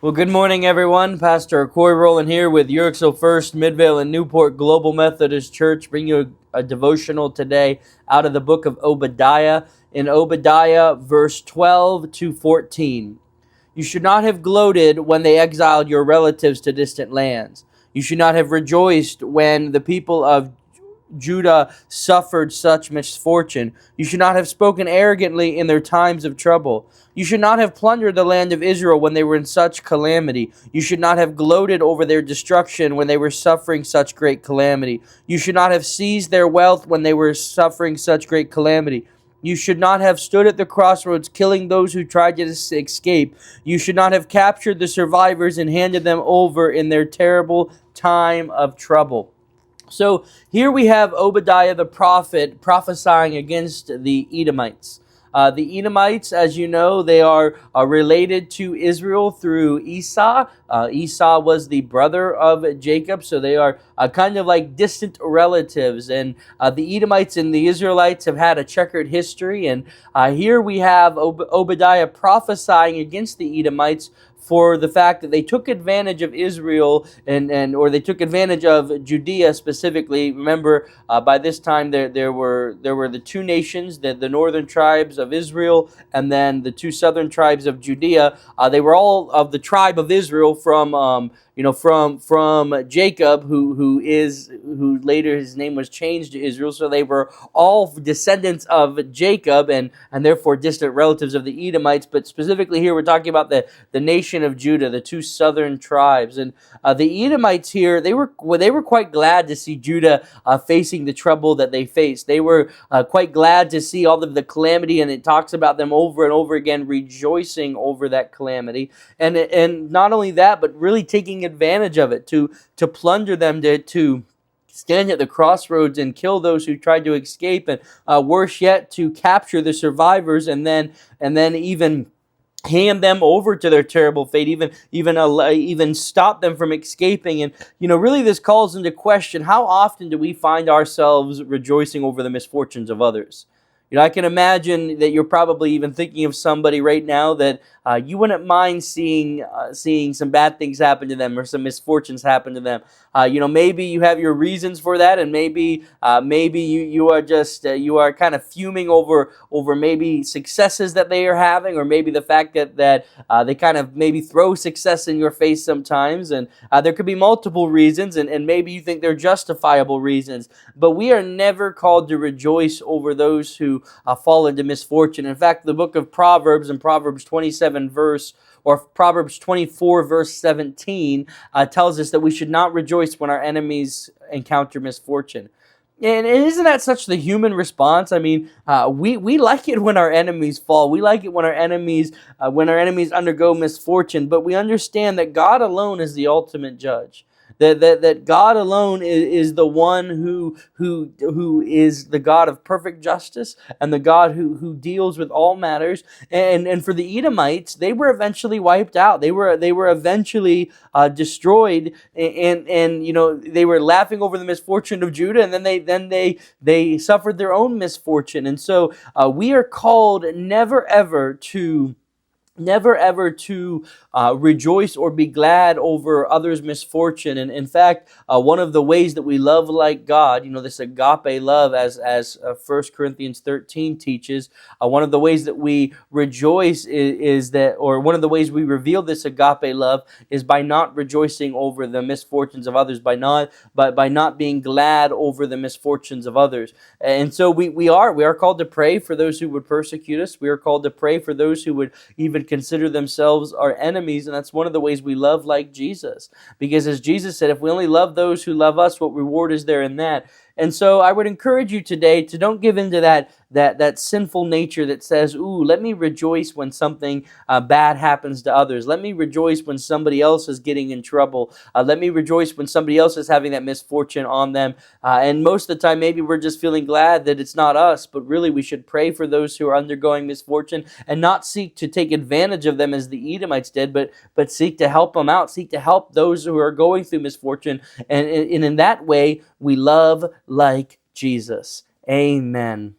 Well, good morning, everyone. Pastor Corey Rowland here with Yorksville First, Midvale, and Newport Global Methodist Church. Bring you a devotional today out of the book of Obadiah. In Obadiah, verse 12 to 14. You should not have gloated when they exiled your relatives to distant lands. You should not have rejoiced when the people of Judah suffered such misfortune. You should not have spoken arrogantly in their times of trouble. You should not have plundered the land of Israel when they were in such calamity. You should not have gloated over their destruction when they were suffering such great calamity. You should not have seized their wealth when they were suffering such great calamity. You should not have stood at the crossroads killing those who tried to escape. You should not have captured the survivors and handed them over in their terrible time of trouble. So here we have Obadiah the prophet prophesying against the Edomites. The Edomites, as you know, they are related to Israel through Esau. Esau was the brother of Jacob, so they are kind of like distant relatives. And the Edomites and the Israelites have had a checkered history. And here we have Obadiah prophesying against the Edomites for the fact that they took advantage of Israel or they took advantage of Judea specifically. Remember, by this time there were the two nations, the northern tribes of Israel and then the two southern tribes of Judea. They were all of the tribe of Israel from Jacob, who later his name was changed to Israel. So they were all descendants of Jacob and therefore distant relatives of the Edomites. But specifically here, we're talking about the nation of Judah, the two southern tribes. And the Edomites here, they were quite glad to see Judah facing the trouble that they faced. They were quite glad to see all of the calamity, and it talks about them over and over again rejoicing over that calamity. And not only that, but really taking advantage of it to plunder them, to stand at the crossroads and kill those who tried to escape, and worse yet, to capture the survivors and then even hand them over to their terrible fate, even stop them from escaping. And really this calls into question, how often do we find ourselves rejoicing over the misfortunes of others? I can imagine that you're probably even thinking of somebody right now that you wouldn't mind seeing some bad things happen to them or some misfortunes happen to them. Maybe you have your reasons for that, and maybe you are kind of fuming over maybe successes that they are having, or maybe the fact that they kind of maybe throw success in your face sometimes. And there could be multiple reasons, and maybe you think they're justifiable reasons. But we are never called to rejoice over those who fall into misfortune. In fact, the book of Proverbs, in Proverbs 27 Proverbs 24 verse 17 tells us that we should not rejoice when our enemies encounter misfortune. And isn't that such the human response? I mean, we like it when our enemies fall. We like it when our enemies undergo misfortune. But we understand that God alone is the ultimate judge. That God alone is the one who is the God of perfect justice and the God who deals with all matters. And for the Edomites, they were eventually wiped out. They were eventually destroyed, and they were laughing over the misfortune of Judah, and then they suffered their own misfortune. And so we are called never ever to rejoice or be glad over others' misfortune. And in fact, one of the ways that we love like God, this agape love, as 1 Corinthians 13 teaches, one of the ways that we rejoice is that, or one of the ways we reveal this agape love is by not rejoicing over the misfortunes of others, by not being glad over the misfortunes of others. And so we are called to pray for those who would persecute us. We are called to pray for those who would even consider themselves our enemies, and that's one of the ways we love like Jesus. Because as Jesus said, if we only love those who love us, what reward is there in that? And so I would encourage you today to don't give into that sinful nature that says, ooh, let me rejoice when something bad happens to others. Let me rejoice when somebody else is getting in trouble. Let me rejoice when somebody else is having that misfortune on them. And most of the time, maybe we're just feeling glad that it's not us, but really we should pray for those who are undergoing misfortune and not seek to take advantage of them as the Edomites did, but seek to help them out, seek to help those who are going through misfortune. And in that way, we love like Jesus. Amen.